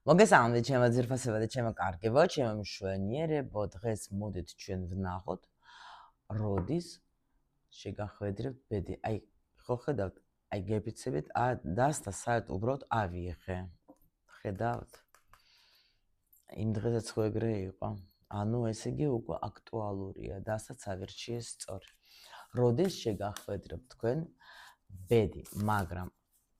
მოგესალმებით ჩემო ძირფასებო და ჩემო კარგებო, ჩემო მშვენიერებო, დღეს მოდით ჩვენ ვნახოთ, როდის შეგახვედრებთ ბედი. აი, ხო ხედავთ, აი გეფიცებით, დასთა საერთოდ უბრალოდ ავიეხე. ხედავთ? იმ დღესაც ხო ეგრე იყო. ანუ ესე იგი უკვე აქტუალურია, დასაც ავირჩიეს სწორი. როდის შეგახვედრებთ თქვენ ბედი, მაგრამ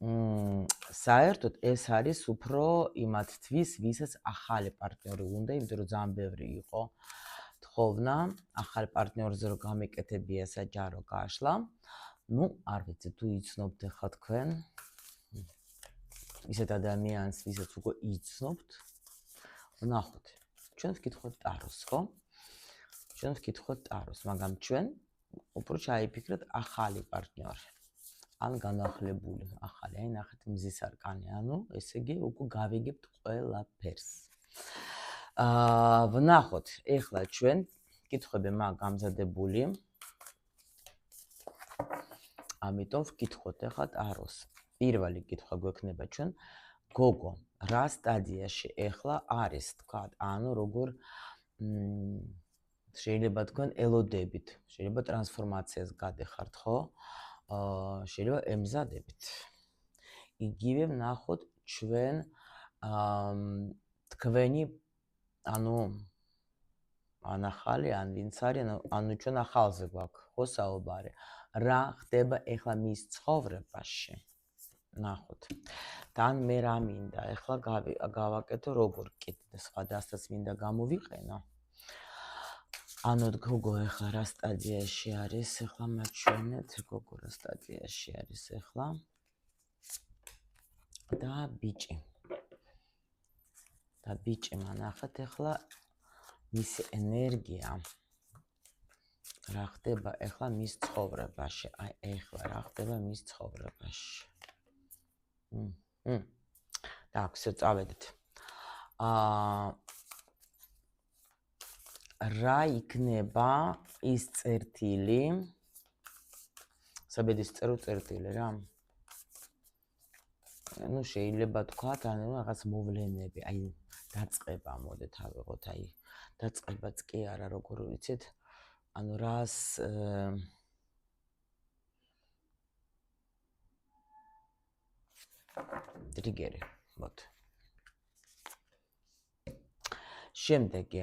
საერთოდ ეს არის უფრო იმათთვის, ვისაც ახალი პარტნიორი უნდა, იმიტომ რომ ძალიან ბევრი იყო თხოვნა, ახალი პარტნიორზე რომ გამეკეთებია საჯარო გაშლა. ნუ, არ ვიცი, თუ იცნობთ ახლა თქვენ ისეთ ადამიანს, ვისაც უკვე იცნობთ, ვნახოთ. ჩვენ ვკითხოთ ტაროს, ხო? ჩვენ ვკითხოთ ტაროს, მაგრამ ჩვენ უფრო ჩაიფიქრეთ ახალი პარტნიორი. ან განახლებული ახალი, აი ნახეთ მზის არკანი, ანუ ესე იგი უკვე გავიგებთ ყველაფერს. ვნახოთ, ეხლა ჩვენ კითხვები მაგ გამზადებული. ამიტომ ვკითხოთ ეხლა ტაროს. პირველი კითხვა გვექნება ჩვენ, გოგო, რა სტადიაში ეხლა არის, თქვათ, ანუ როგორ შეიძლება თქვენ ელოდებით, შეიძლება ტრანსფორმაციას გადეხართ, ხო? შეიძლება ემზადებით. იგივე ვნახოთ ჩვენ თქვენი ანუ ახალი ან ვინც არის, ანუ ჩვენ ახალზე გვაქვს, ხო საუბარი. რა ხდება ეხლა მის ცხოვრებაში? ნახოთ. თან მე რა მინდა, ეხლა გავაკეთო როგორ კიდე სხვა დასთაც მინდა გამოვიყენო. ანუ გოგო ეხლა რა სტადიაში არის, ეხლა მაჩვენეთ, გოგო რა სტადიაში არის ეხლა. და ბიჭი. და ბიჭი მანახეთ ეხლა მისი ენერგია. რა ხდება ეხლა მის ცხოვრებაში? აი ეხლა რა ხდება მის ცხოვრებაში? так, всё, წავედით. რა იქნება ის წერტილი? საბედის წერტილი რა? ну შეიძლება თქვათ, ანუ რაღაც მოვლენები, აი დაწყება მოდეთ ავიღოთ, აი დაწყებაც კი არა, როგორ ვიცით, ანუ რას ტრიგერი, მოთ. შემდეგი,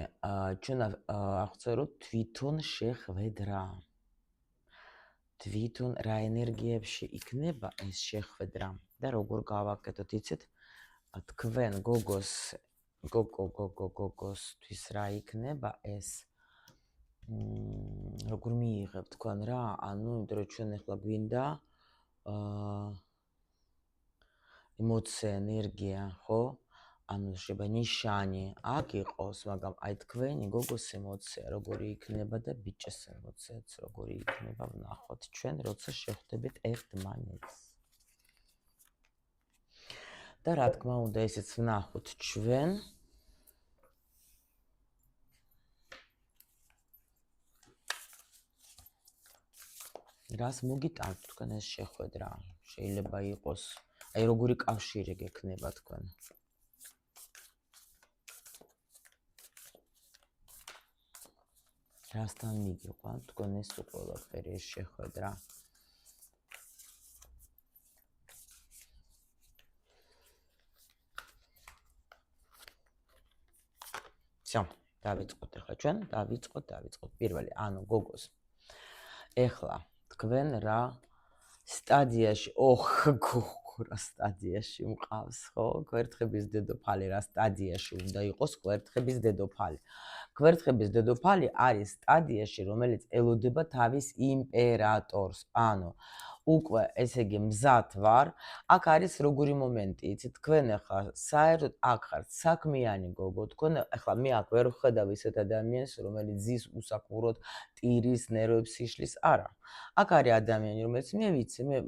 ჩვენ აღწეროთ თვითონ შეხვედრა. თვითონ რა ენერგიებში იქნება ეს შეხვედრა და როგორ გავაკეთოთ, იცით? თქვენ გოგოსთვის რა იქნება ეს? როგორ მიიღებთ თქვენ რა? ანუ იმიტომ რომ ჩვენ ახლა გვინდა ემოცია, ენერგია, ხო? ანუ შეიძლება ნიშანი აქ იყოს, მაგრამ აი თქვენი გოგოს ემოცია როგორი იქნება და ბიჭის ემოციაც როგორი იქნება, ვნახოთ ჩვენ, როცა შეხვდებით ერთმანეთს. და რა თქმა უნდა, ესეც ვნახოთ ჩვენ. რას მოგიტანთ თქვენ ეს შეხვედრა? შეიძლება იყოს, აი როგორი კავშირი გექნება თქვენ. რასთან მიგიყვანთ თქვენ ეს ყველაფერი ეს შეხვედრა? всё, დავიწყოთ ახლა ჩვენ, დავიწყოთ. პირველი, ანუ გოგოს. ეხლა თქვენ რა სტადიაში, გოგო რა სტადიაში მყავს, ხო? გვერთხების დედოფალი რა სტადიაში უნდა იყოს გვერთხების დედოფალი. გვერთხების დედოფალი არის სტადიაში, რომელიც ელოდება თავის იმპერატორს. ანუ უკვე ესე იგი მზად ვარ. აქ არის როგორი მომენტი, იცით, თქვენ ახლა საერთოდ აქ ხართ საქმიანი გოგო, თქვენ ახლა მე აქ ვერ ვხედავ ისეთ ადამიანს, რომელიც ზის უსაქმუროდ ტირის ნერვებს იშლის, არა. აქ არის ადამიანი, რომელიც მე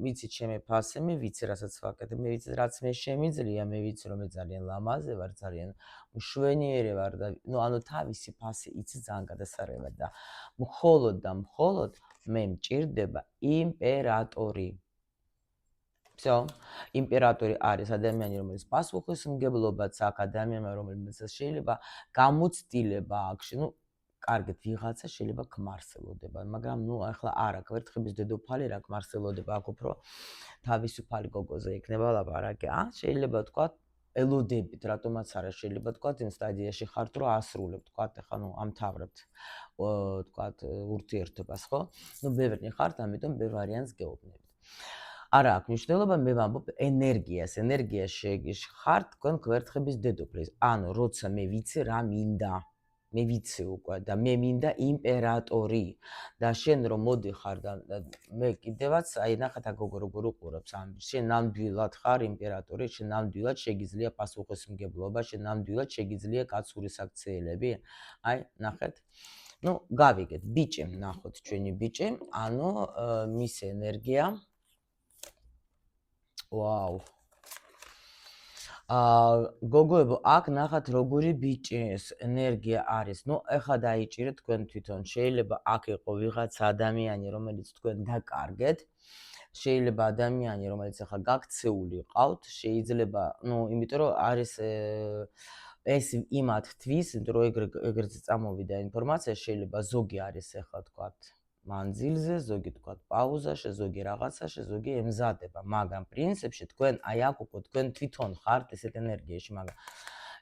ვიცი ჩემი ფასი, მე ვიცი რასაც ვაკეთებ, მე ვიცი რაც მე შემიძლია, მე ვიცი რომ მე ძალიან ლამაზი ვარ, ძალიან მშვენიერი ვარ და ანუ თავისი ფასი იცი ძალიან გადასარევად და მხოლოდ მე მჭირდება იმპერატორი. всё, იმპერატორი არის ადამიანი, რომელიც პასუხისმგებლობაც აქვს ადამიანმა, რომელსაც შეიძლება გამოცდილება აქვს, კარგით, ვიღაცა შეიძლება ქმარსელოდება, მაგრამ ახლა არა, კვერთხების დედოფალი რა ქმარსელოდება, აქ უფრო თავისუფალი გოგოზე იქნება ლაპარაკი. შეიძლება ვთქვათ, ელოდებით, რატომაც არა, შეიძლება ვთქვათ, იმ სტადიაში ხართ, რომ ასრულებთ, ვთქვათ, ახლა ამთავრებთ, ვთქვათ, ურთიერთობას, ხო? ბევრი ხართ, ამიტომ ბევრ ვარიანტს გეუბნებით. არა აქვს მნიშვნელობა, მე ვამბობ ენერგიაში ხართ თქვენ კვერთხების დედოფლის. ანუ როცა მე ვიცი რა მინდა, მე ვიცი უკვე და მე მინდა იმპერატორი და შენ რომ მოდიხარ და მე კიდევაც აი ნახეთ აქ როგორ უყურებს ამბის. შენ ნამდვილად ხარ იმპერატორი, შენ ნამდვილად შეგიძლია პასუხისმგებლობა, შენ ნამდვილად შეგიძლია კაცური საქციელები. აი ნახეთ. გავიგეთ, ბიჭი, ნახოთ ჩვენი ბიჭი, ანუ მის ენერგია ვაუ. გოგოებო, აქ ნახათ როგორი ბიჭის ენერგია არის. ეხლა დაიჭირეთ თქვენ თვითონ. შეიძლება აქ იყო ვიღაცა ადამიანი, რომელიც თქვენ დაკარგეთ. შეიძლება ადამიანი, რომელიც ახლა გაქცეული ყავთ, შეიძლება, იმიტომ რომ არის ეს იმათ თვის, რომ ეგრეთ წამოვიდა ინფორმაცია, შეიძლება ზოგი არის ახლა თქვათ მანძილზე, ზოგი თქვათ პაუზაში, ზოგი რაღაცაში, ზოგი ემზადება, მაგრამ პრინციპში თქვენ აი აქ უკვე თქვენ თვითონ ხართ ესეთ ენერგიაში, მაგრამ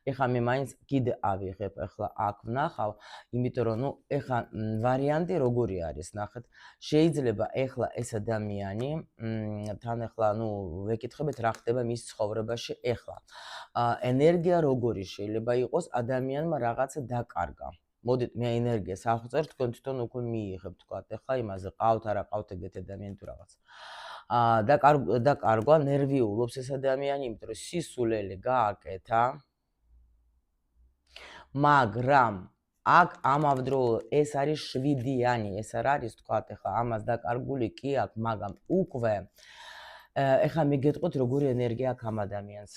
ეხლა მე მაინც კიდე ავიღებ, ახლა აქ ვნახავ, იმიტომ რომ ეხლა ვარიანტი როგორი არის, ნახეთ, შეიძლება ეხლა ეს ადამიანი თან ეხლა ვეკითხებით რა ხდება მის ცხოვრებაში ეხლა. ენერგია როგორი შეიძლება იყოს ადამიანმა რაღაცა დაკარგა. მოდით მე ენერგიას აღვწერ, თქვენ თვითონ უკვე მიიღებთ, თქვათ, ეხლა იმაზე ყავთ, არა ყავთ ეგეთ ადამიანი თუ რაღაც. დაკარგვა, ნერვიულობს ეს ადამიანი, იმიტომ რომ სისულელი გააკეთა. მაგრამ აქ ამავდროულად ეს არის 7-იანი, ეს არ არის, თქვათ, ეხლა ამას დაკარგული კი აქვს, მაგრამ უკვე ეხლა მიგეტყვით როგორი ენერგია აქვს ამ ადამიანს.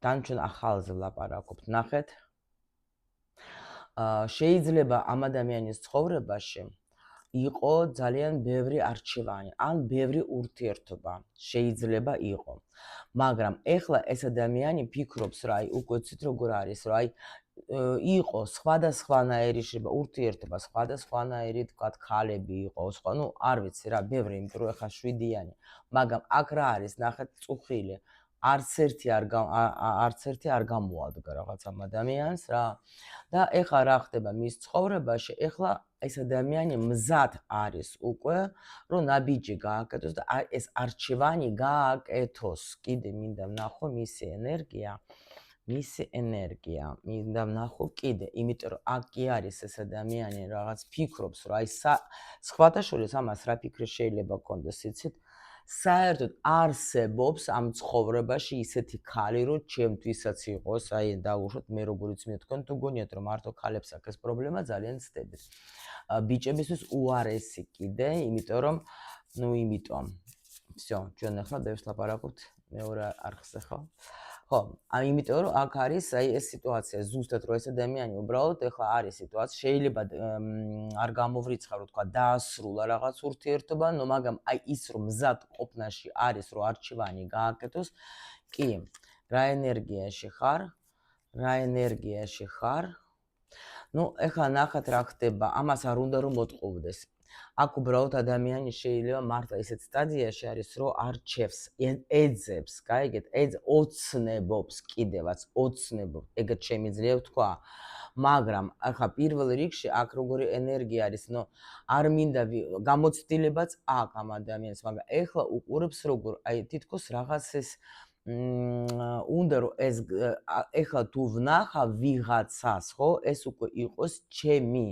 თან ჩვენ ახალზე ვლაპარაკობთ, ნახეთ. შეიძლება ამ ადამიანის ცხოვრებაში იყო ძალიან ბევრი არჩევანი, ან ბევრი ურთიერთობა შეიძლება იყო. მაგრამ ეხლა ეს ადამიანი ფიქრობს, რა აი უკვე ცით როგორ არის, რა აი იყო სხვადასხვანაირი შეიძლება ურთიერთობა, სხვადასხვანაირი თქვათ ქალები იყო, სხვა, არ ვიცი რა, ბევრი, იმიტომ რომ ეხლა 7-იანი, მაგრამ აქ რა არის, ნახეთ წუხილი. არც ერთი არ გამოადგა რაღაც ამ ადამიანს რა. და ეხლა რა ხდება მის ცხოვრებაში, ეხლა ეს ადამიანი მზად არის უკვე, რომ ნაბიჯი გააკეთოს და ეს არჩევანი გააკეთოს. კიდე მინდა ვნახო მისი ენერგია, მინდა ვნახო კიდე, იმიტომ რომ აქ კი არის ეს ადამიანი რაღაც ფიქრობს, რომ აი სხვათა შორის ამას რა ფიქრი შეიძლება კონდეს, იცით? საერთოდ არსებობს ამ ცხოვრებაში ისეთი ქალი, რომ ჩემთვისაც იყოს, აი დაუშვოთ მე როგორიც მე თქვენ თუ გონიათ რომ მარტო ქალებს აქვს ეს პრობლემა, ძალიან ცდებით. ბიჭებისთვის უარესი კიდე, იმიტომ რომ всё, ჩვენ ახლა ბევრს ლაპარაკობთ მეორე არხზე, ხო? ხო, იმიტომ რომ აქ არის აი ეს სიტუაცია, ზუსტად რომ ეს ადამიანი უბრალოდ ახლა არის სიტუაცია, შეიძლება არ გამოვრიცხარო, თქვა დაასრულა რაღაც ურთიერთობა, მაგრამ აი ის რომ მზად ყოფნაში არის, რომ არჩევანი გააკეთოს, კი, რა ენერგიაში ხარ? ეხლა ნახეთ რა ხდება, ამას არ უნდა რომ მოტყუდეს. აქ უბრალოდ ადამიანი შეიძლება მართლა ისეთ სტადიაში არის, რომ არჩევს, ეძებს, გაიგეთ, ოცნებობს კიდევაც, ეგეთ შემიძლია ვთქვა. მაგრამ ახლა პირველ რიგში აქ როგორი ენერგია არის, არ მინდა გამოცდილებაც აქვს ამ ადამიანს, მაგრამ ეხლა უყურებს როგორ, აი თითქოს რაღაც ეს უნდა რომ ეს ეხლა თუ ვნახავ ვიღაცას, ხო, ეს უკვე იყოს ჩემი.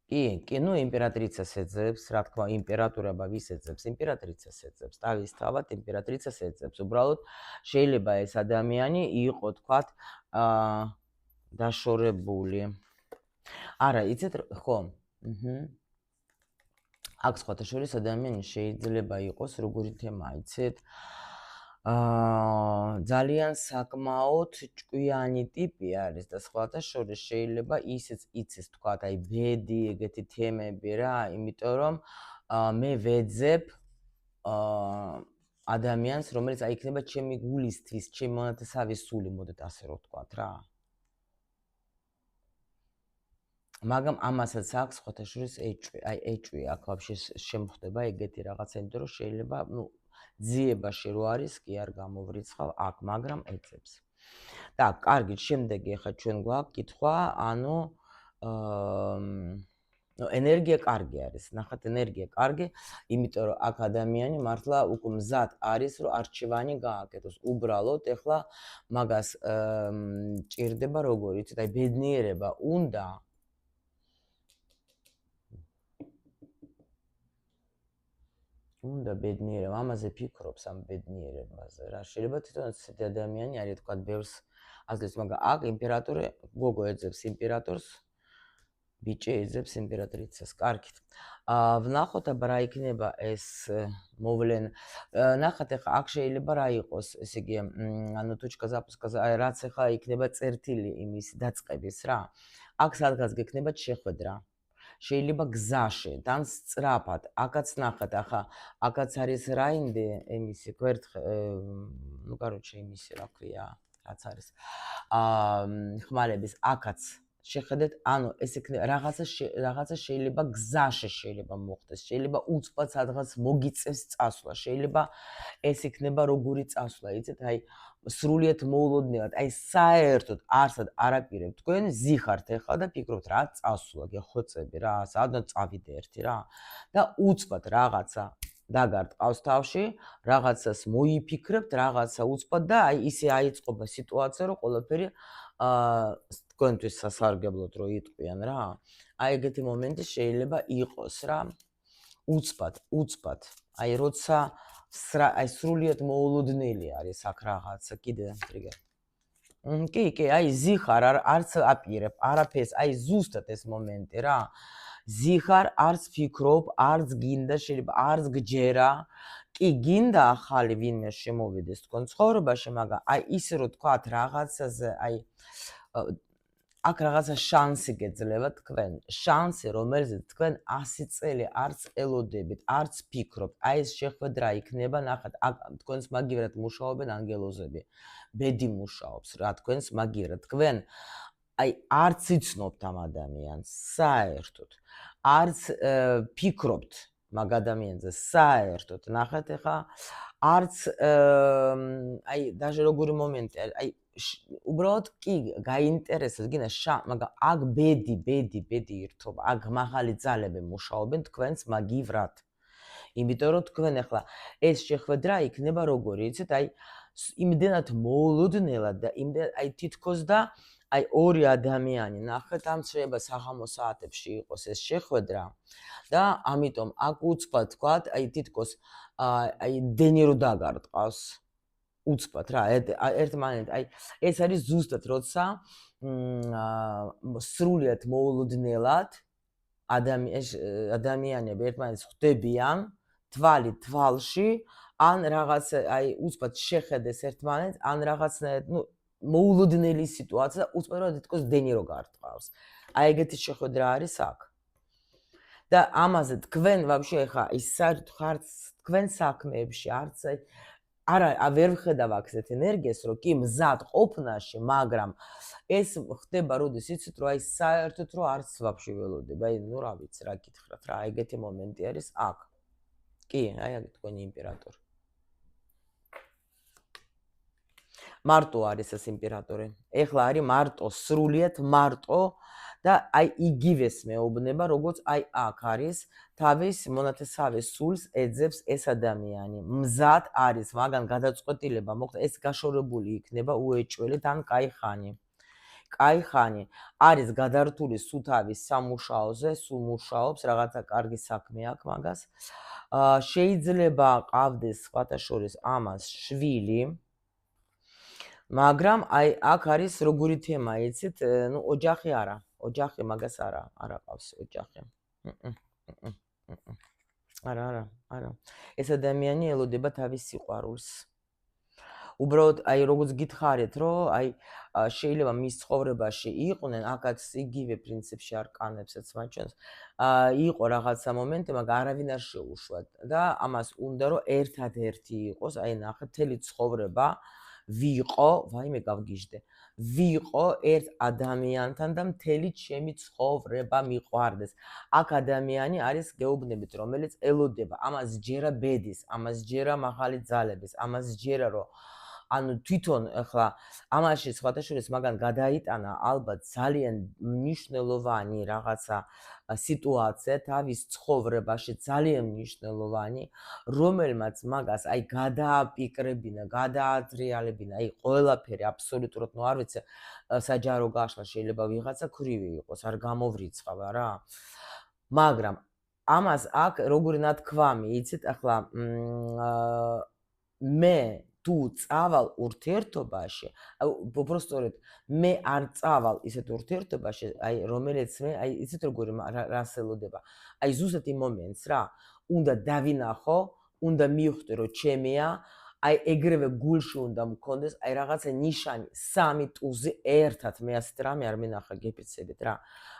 კი, იმპერატრიცას ეძებს, რა თქმა უნდა, იმპერატორობა ვის ეძებს? იმპერატრიცას ეძებს, თავისთავად იმპერატრიცას ეძებს. უბრალოდ შეიძლება ეს ადამიანი იყო, თქვათ, დაშორებული. არა, იცით, ხო? აქ სხვათა შორის ადამიანი შეიძლება იყოს, როგორი თემა, იცით? ძალიან საკმაოდ ჭკვიანი ტიპი არის და სხვათა შორის შეიძლება ისიც იცის თქვათ, აი ბედი, ეგეთი თემები რა, იმიტომ რომ მე ვეძებ ადამიანს, რომელიც აი იქნება ჩემი გულისთვის, ჩემი მონათესავე სული, მოდით ასე რომ ვთქვათ რა. მაგრამ ამასაც აქვს სხვათა შორის ეჭვი, აი ეჭვი აქ ვაფშე შემხდება ეგეთი რაღაცა, იმიტომ რომ შეიძლება, ძიებაში რო არის, კი არ გამოვრიცხავ აქ, მაგრამ ეძებს. და კარგი, შემდეგი ახლა ჩვენ გვაქვს კითხვა, ანუ ენერგია კარგი არის. ნახეთ, ენერგია კარგი, იმიტომ რომ აქ ადამიანი მართლა უკვე მზად არის, რომ არჩევანი გააკეთოს. უბრალოდ ახლა მაგას ჭირდება როგორ იცით, აი ბედნიერება უნდა ბედნიერება, ამაზე ფიქრობს ამ ბედნიერებაზე რა. შეიძლება თვითონაც ესეთი ადამიანი არის, თქვა ბევრს აზრებს, მაგრამ აქ იმპერატორი გოგო ეძებს იმპერატორს, ბიჭი ეძებს იმპერატრიცას. კარგით. ვნახოთ აბა რა იქნება ეს მოვლენ. ნახეთ ახლა აქ შეიძლება რა იყოს, ესე იგი, ანუ ტუჩკა запуска, რაც ახლა იქნება წერტილი იმის დაწყების რა. აქ სადღაც გექნება შეხვედრა. შეიძლება გზაში, თან სწრაფად. აქაც ნახეთ ახლა, აქაც არის რაინდე იმისი გვერდ, короче, იმისი რა ქვია, რაც არის. ხმალების აქაც შეხედეთ, ანუ ეს იქნება რაღაცა შეიძლება გზაში შეიძლება მოხდეს, შეიძლება უცბად სადღაც მოგიწევს წასვლა, შეიძლება ეს იქნება როგორი წასვლა, იცით, აი სრულიად მოულოდნელად, აი საერთოდ არსად არაპირებ თქვენ ზიხართ ახლა და ფიქრობთ რა წასვლა, გეხოცები რა, სადღაც წავიდე ერთი რა და უცბად რაღაცა დაგარტყავს თავში, რაღაცას მოიფიქრებთ, რაღაცა უცბად და აი ისე აიწყობა სიტუაცია, რომ ყველაფერი თქვენთვის სასარგებლოდ რო იტყვიან რა. აი ეგეთი მომენტი შეიძლება იყოს რა. უცბად. აი როცა აი სრულიად მოულოდნელი არის აქ რაღაცა, კიდე რიგა. კი, აი ზიხარ არც აპირებ, არაფერს, აი ზუსტად ეს მომენტი რა. ზიხარ არც ფიქრობ, არც გინდა, შეიძლება არც გჯერა. კი, გინდა ახალი ვინმე შემოვიდეს თქვენ ცხოვრებაში, მაგრამ აი ისე რომ თქვათ რაღაცაზე, აი აქ რაღაცა შანსი გეძლევა თქვენ, შანსი, რომელზეც თქვენ 100 წელი არც ელოდებით, არც ფიქრობთ. აი ეს შეხვედრა იქნება, ნახეთ, აქ თქვენს მაგივრად მუშაობენ ანგელოზები. ბედი მუშაობს რა, თქვენს მაგივრად. თქვენ აი არც იცნობთ ამ ადამიანს, საერთოდ. არც ფიქრობთ მაგ ადამიანზე, საერთოდ. ნახეთ ახლა, არც აი даже როგორი მომენტი არის, აი უბრალოდ კი გაინტერესებს, გინდა მაგრამ აქ ბედი ირთობა, აქ მაღალი ძალები მუშაობენ თქვენს მაგივრად. იმიტომ რომ თქვენ ახლა ეს შეხვედრა იქნება როგორი, იცით, აი იმდენად მოულოდნელად და იმდენად აი თითქოს და აი ორი ადამიანი, ნახეთ, ამ შეიძლება საღამოს საათებში იყოს ეს შეხვედრა და ამიტომ აქ უცბად თქვათ, აი თითქოს აი დენირო დაგარტყავს. უცბად რა, ერთმანეთ, აი ეს არის ზუსტად როცა სრულიად მოულოდნელად ადამიანები ერთმანეთს ხვდებიან თვალი თვალში, ან რაღაც აი უცბად შეხედეს ერთმანეთს, ან რაღაცნაირად, მოულოდნელი სიტუაცია და უცბად თითქოს დენირო გარტყავს. აი ეგეთი შეხვედრა არის აქ. და ამაზე თქვენ ვაფშე ხა ის საერთოდ ხართ თქვენ საქმეებში, არც არა, ვერ ვხედავ აქ ესეთ ენერგიას, რომ კი მზად ყოფნაში, მაგრამ ეს ხდება, როდის იცით, რომ აი საერთოდ რომ არც ვაფშე ველოდებ, აი ნუ რა ვიცი, რა გითხრათ რა, ეგეთი მომენტი არის აქ. კი, აი აქ თქვენი იმპერატორი. მარტო არის ეს იმპერატორი. ეხლა არის მარტო, სრულიად მარტო და აი იგივეს მეუბნება, როგორც აი აქ არის, თავის მონათესავე სულს ეძებს ეს ადამიანი. მზად არის, მაგან გადაწყვეტილება მოხდა, ეს გაშორებული იქნება უეჭველი თან кайხანი. кайხანი არის გადართული სულ თავის სამუშაოზე, სულ მუშაობს, რაღაცა კარგი საქმე აქვს მაგას. შეიძლება ყავდეს სხვათა შორის ამას შვილი. მაგრამ აი აქ არის როგორი თემა, იცით, ნუ ოჯახი არა, ოჯახი მაგას არა ყავს ოჯახი. არა. ეს ადამიანი ელოდება თავის სიყვარულს. უბრალოდ აი როგორც გითხარით, რომ აი შეიძლება მის ცხოვრებაში იყვნენ, აქაც იგივე პრინციპში არკანებსაც მათ შორის იყო რაღაცა მომენტი, მაგრამ არავინ არ შეუშვათ და ამას უნდა რომ ერთადერთი იყოს, აი ნახეთ, მთელი ცხოვრება ვიყო, ვაიმე გავგიჟდე. ვიყო ერთ ადამიანთან და მთელი ჩემი ცხოვრება მიყვარდეს. აქ ადამიანი არის გეუბნებით, რომელიც ელოდება, ამას ჯერა ბედის, ამას ჯერა მაღალი ძალების, ამას ჯერა რომ ანუ თვითონ ახლა ამაში სხვათა შორის მაგან გადაიტანა ალბათ ძალიან მნიშვნელოვანი რაღაცა სიტუაცია თავის ცხოვრებაში, ძალიან მნიშვნელოვანი, რომელმაც მაგას აი გადააპიკრებინა, გადაადრიალებინა, აი ყველაფერი აბსოლუტურად, ნუ არ ვიცი, საჯარო გაშლა შეიძლება ვიღაცა ქრივი იყოს, არ გამოვრიცხავა რა. მაგრამ ამას აქ როგორი ნათქვამი, იცით, ახლა მე თუ წავალ ურთიერთობაში, უბრალოდ მე არ წავალ ისეთ ურთიერთობაში, აი რომელიც მე აი იცით როგორი რას ელოდება. აი ზუსტად იმ მომენტს რა, უნდა დავინახო, უნდა მივხვდი რომ ჩემია, აი ეგრევე გულში უნდა მქონდეს აი რაღაცა ნიშანი, სამი ტუზი ერთად მე ასეთ რამე არ მინახა, გეფიცებით რა.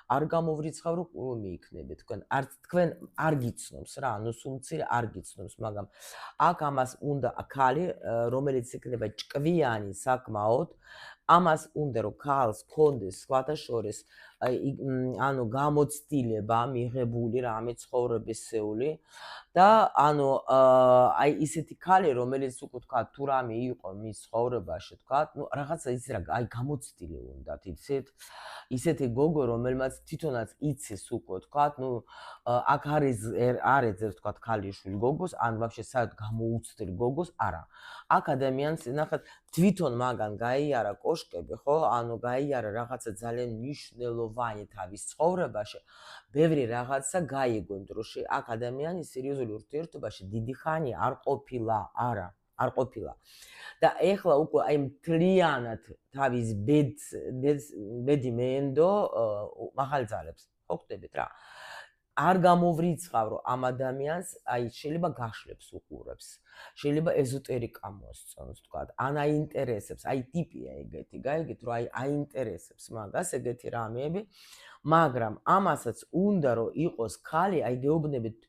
არ გამოვრიცხავ რომ ყურუმი იქნები თქვენ, არც თქვენ არ გიცნობს რა, ანუ სულმცირე არ გიცნობს, მაგრამ აქ ამას უნდა ქალი, რომელიც იქნება ჭკვიანი საკმაოდ, ამას უნდა რომ ქალს ქონდეს სხვათა შორის ანუ გამოცდილება მიღებული რამე ცხოვრებისეული და ანუ აი ისეთი ქალი, რომელიც უკვე თქვა თუ რამე იყო მის ცხოვრებაში, თქვა, ნუ რაღაცა იცი რა, აი გამოცდილი უნდათ, იცით? ისეთი გოგო, რომელმაც თვითონაც იცის უკვე, თქვა, ნუ აქ არის არ ეძებს, თქვა, ქალიშვილ გოგოს, ან ვაფშე საერთოდ გამოუცდელ გოგოს, არა. აქ ადამიანს ნახეთ, თვითონ მაგან გაიარა კოშკები, ხო? ანუ გაიარა რაღაცა ძალიან მნიშვნელოვანი თავის ცხოვრებაში. ბევრი რაღაცა გაიგო იმ დროში. აქ ადამიანი სერიოზული ურთიერთობაში დიდი ხანი არ ყოფილა, არა, არ ყოფილა. და ეხლა უკვე აი მთლიანად თავის ბედი მეენდო მაღალი ძალებს. ხო ხდებით რა. არ გამოვრიცხავ რომ ამ ადამიანს აი შეიძლება გაშლებს უყურებს. შეიძლება ეზოტერიკა მოსწონს, თქვა, ან აინტერესებს, აი ტიპია ეგეთი, გაიგეთ, რომ აი აინტერესებს მაგას ეგეთი რამეები, მაგრამ ამასაც უნდა რომ იყოს ქალი, აი გეუბნებით,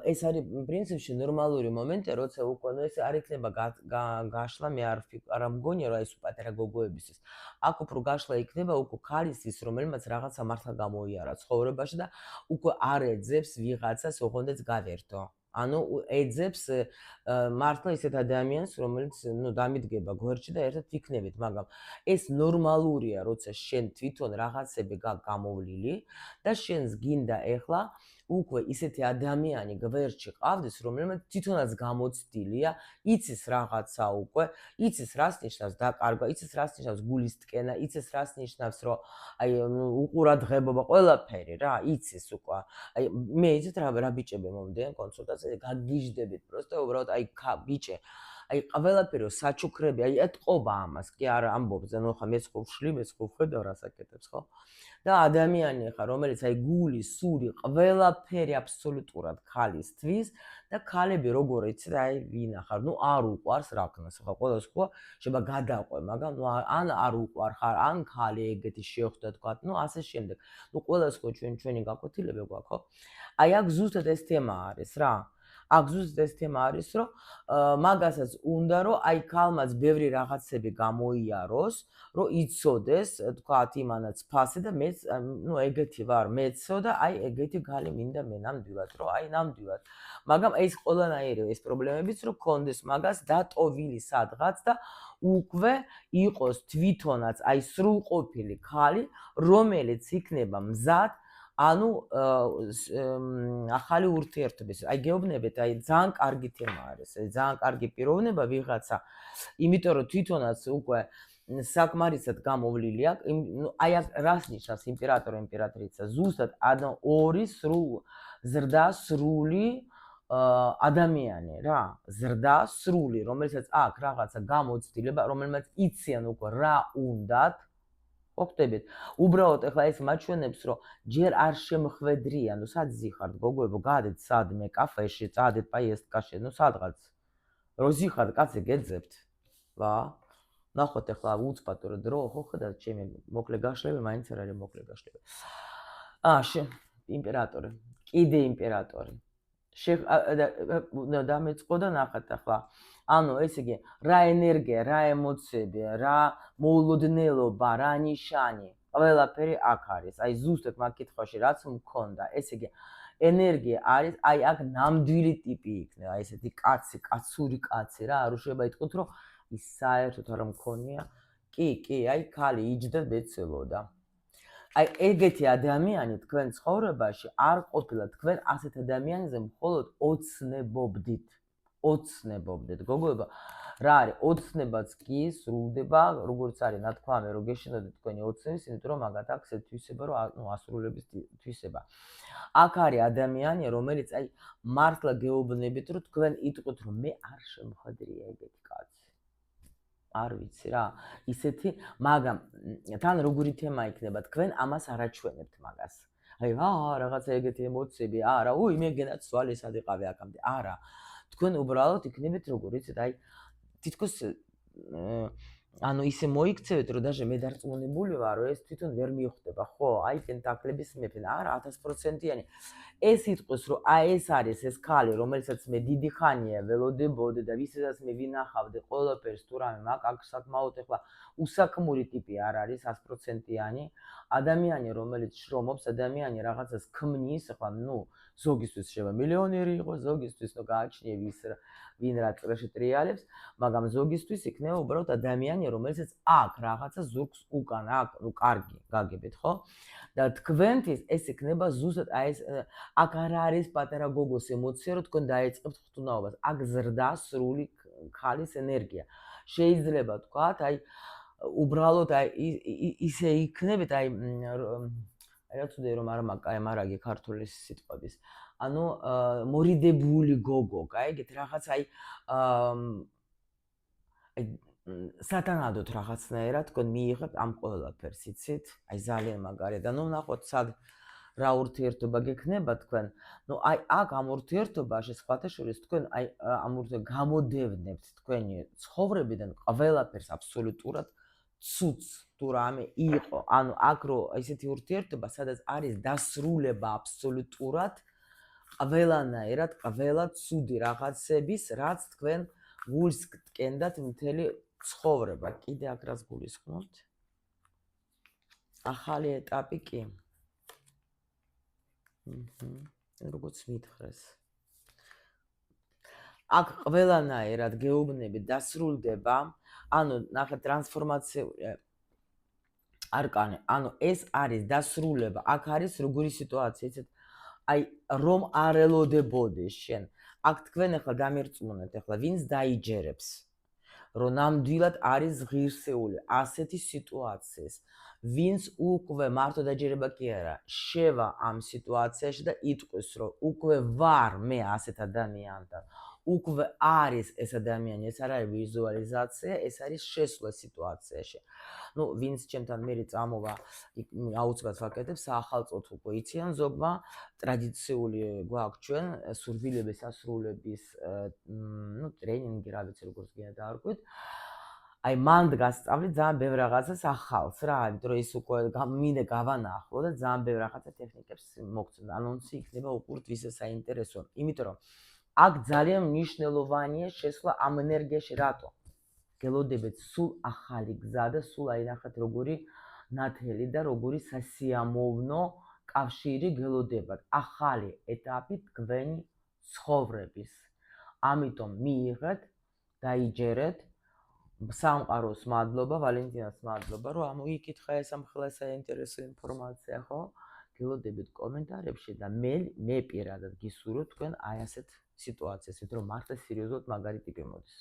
ეს არის პრინციპში ნორმალური მომენტი, როცა უკვე ეს არ იქნება გაშლა, მე არ მგონია რომ აი სუპატარა გოგოებისთვის. აქ უფრო გაშლა იქნება უკვე ქალისთვის, რომელმაც რაღაცა მართლა გამოიარა ცხოვრებაში და უკვე არ ეძებს ვიღაცას, ოღონდაც გავერთო. ანუ ეძებს მართლა ისეთ ადამიანს, რომელიც ნუ დამიდგება გვერდში და ერთად ვიქნებით, მაგრამ ეს ნორმალურია, როცა შენ თვითონ რაღაცები გამოვლილი და შენს გინდა ეხლა უკვე ისეთი ადამიანი გვერდში ყავდეს, რომელმაც თვითონაც გამოცდილია, იცის რაღაცა უკვე, იცის რას ნიშნავს დაკარგვა, იცის რას ნიშნავს გულის ტკენა, იცის რას ნიშნავს რომ აი უყურადღებობა, ყველაფერი რა, იცის უკვე. აი მე იცით რა ბიჭები მომდიან კონსულტაციაზე, გაგიჟდებით პროსტა უბრალოდ აი ბიჭე აი ყველაფერი საჩუქრები, აი ეთყობა ამას, კი არა ამბობს, ანუ ხა მეც ხო ვშლი, მეც ხო ვხედავ რას აკეთებს, ხო? და ადამიანი ხა, რომელიც აი გული, სული, ყველაფერი აბსოლუტურად ქალისთვის და ქალები როგორ იცით, აი ვინახარ, ნუ არ უყვარს რა ქნას, ხა ყველას ხო შეიძლება გადაყვე, მაგრამ ნუ ან არ უყვარ ხარ, ან ქალი ეგეთი შეხვდა თქვა, ნუ ასე შემდეგ. ნუ ყველას ხო ჩვენი გაკვეთილება გვაქვს, ხო? აი აქ ზუსტად ეს თემა არის რა. აქ ზუსტად ეს თემა არის, რომ მაგასაც უნდა რომ აი ქალმაც ბევრი რაღაცები გამოიაროს, რომ იცოდეს, თქვათ, იმანაც ფასი და მეც, ნუ ეგეთი ვარ, მეცო და აი ეგეთი ქალი მინდა მე ნამდვილად, რომ აი ნამდვილად. მაგრამ ეს ყველანაირი ეს პრობლემებიც რომ კონდეს მაგას დატოვილი სადღაც და უკვე იყოს თვითონაც აი სრულყოფილი ქალი, რომელიც იქნება მზად ანუ ახალი ურთიერთობის. აი გეუბნებით, აი ძალიან კარგი თემა არის, ძალიან კარგი პიროვნება ვიღაცა, იმიტომ რომ თვითონაც უკვე საკმარისად გამოვლილი აქვს, აი რას ნიშნავს იმპერატორი, იმპერატრიცა? ზუსტად ანუ ორი ზრდა სრული ადამიანი რა, ზრდა სრული, რომელსაც აქვს რაღაცა გამოცდილება, რომელმაც იციან უკვე რა უნდათ. ხო ხდებით? უბრალოდ ეხლა ეს მაჩვენებს, რომ ჯერ არ შემხვედრია, ნუ სად ზიხართ გოგოებო, გადეთ სადმე კაფეში, წადეთ პაიესტკაში, ნუ სადღაც. რო ზიხართ, კაცი გეძებთ. ვა ნახოთ ახლა უცბად დრო ხო ხედავთ ჩემი მოკლე გაშლები მაინც არ არის მოკლე გაშლები იმპერატორი კიდე იმპერატორი დამეწყო და ნახეთ ახლა ანუ ესე იგი რა ენერგია რა ემოციები რა მოულოდნელობა რა ნიშანი ყველაფერი აქ არის აი ზუსტად მაგ კითხვაში რაც მქონდა ესე იგი ენერგია არის აი აქ ნამდვილი ტიპი იქნება აი ესეთი კაცური კაცი რა არ შეიძლება იტყვით რომ ის საერთოდ არ მქონია კი აი ქალი იჯდა მეცელოდა აი ეგეთი ადამიანი თქვენ ცხოვრებაში არ ყოფილა თქვენ ასეთ ადამიანზე მხოლოდ ოცნებობდით გოგოება რა არის ოცნებაც კი სრულდება როგორც არის ნათქვამი რომ გეშინოდეთ თქვენი ოცნების იმიტომ რომ მაგათ აქვს ეს თვისება რომ ასრულების თვისება აქ არის ადამიანი რომელიც აი მართლა გეუბნებით რომ თქვენ იტყვით რომ მე არ შემხვედრია ეგეთი კაცი არ ვიცი რა ისეთი მაგრამ თან როგორი თემა იქნება თქვენ ამას არ აჩვენებთ მაგას აი რაღაცა ეგეთი ემოციები არა მე გენაც სვალი სად იყავი აქამდე არა თქვენ უბრალოდ იქნებით როგორ იცით აი თითქოს ანუ ისე მოიქცევით რომ даже მე დარწმუნებული ვარ რომ ეს თვითონ ვერ მიხვდება ხო აი პენტაკლების მეფე არა 1000%-იანი ეს იტყვის რომ აი ეს არის ეს ქალი რომელსაც მე დიდი ხანია ველოდებოდი და ვისაც მე ვინახავდი ყველაფერს თუ რამე მაგ აქ საკმაოდ ახლა უსაქმური ტიპი არ არის 100%-იანი ადამიანი რომელიც შრომობს ადამიანი რაღაცას ქმნის ახლა ზოგისთვის შეიძლება მილიონერი იყოს ზოგისთვის გააჩნია ვინ რა წრეში ტრიალებს მაგრამ ზოგისთვის იქნება უბრალოდ ადამიანი რომელსაც აქ რაღაცა ზურგს უკან აქ კარგი გაგებით ხო და თქვენთვის ეს იქნება ზუსტად აი ეს აქ არ არის პატარა გოგოს ემოცია რომ თქვენ დაიწყებთ ხტუნაობას აქ ზრდა სრული ქალის ენერგია შეიძლება თქვათ აი უბრალოდ აი ისე იქნებით აი რაც უდე რომ არ მარაგი ქართული სიტყვების ანუ მორიდებული გოგო გაიგეთ რაღაც აი სატანადოდ რაღაცნაირად თქვენ მიიღებთ ამ ყველაფერს იცით აი ძალიან მაგარი და ნახოთ სად რა ურთიერთობა გექნება თქვენ აი აქ ამ ურთიერთობაში სხვათა შორის თქვენ აი ამ ურთიერთობაზე გამოდევნებთ თქვენი ცხოვრებიდან ყველაფერს აბსოლუტურად ცუც თუ რამე იყო ანუ აქ რო ესეთი ურთიერთობა სადაც არის დასრულება აბსოლუტურად ყველანაირად ყველა ცუდი რაღაცების რაც თქვენ გულს გკენდათ მთელი ცხოვრება კიდე აქ რაც გულისხმობთ ახალი ეტაპი კი როგორც მითხრეს აქ ყველანაირად გეუბნები დასრულდება ანუ ნახეთ ტრანსფორმაციული არკანი ანუ ეს არის დასრულება აქ არის როგორი სიტუაცია იცით აი რომ არ ელოდებოდეს შენ აქ თქვენ ახლა დამერწმუნეთ ახლა ვინც დაიჯერებს რომ ნამდვილად არის ღირსეული ასეთი სიტუაციის ვინც უკვე მარტო დაჯერება კი არა შევა ამ სიტუაციაში და იტყვის რომ უკვე ვარ მე ასეთ ადამიანთან უკვე არის ეს ადამიანი ეს არ არის ვიზუალიზაცია ეს არის შესვლა სიტუაციაში ვინც ჩემთან მერე წამოვა აუცილებლად ვაკეთებ საახალწლოდ უკვე იციან ზოგმა ტრადიციული გვაქვს ჩვენ სურვილების ასრულების ტრენინგი რა ვიცი როგორც გინდა დაარქვით აი მანდ გასწავლით ძალიან ბევრ რაღაცას ახალს რა იმიტომ რომ ის უკვე მინდა გავანახო და ძალიან ბევრ რაღაცა ტექნიკებს მოგწონდა ანონსი იქნება უყურთ ვისაც საინტერესო იმიტომ რომ აქ ძალიან მნიშვნელოვანია შესვლა ამ ენერგიაში რატო გელოდებეთ სულ ახალი გზა და სულ აი ნახეთ როგორი ნათელი და როგორი სასიამოვნო კავშირი გელოდებათ ახალი ეტაპი თქვენი ცხოვრების ამიტომ მიიღეთ დაიჯერეთ სამყაროს მადლობა ვალენტინას მადლობა რომ ამოიკითხა ეს ამხელა საინტერესო ინფორმაცია ხო გელოდებით კომენტარებში და მე პირადად გისურვებ თქვენ აი ასეთ სიტუაციას, რომ მართლა სერიოზულად მაგარი ტიპი მოდის.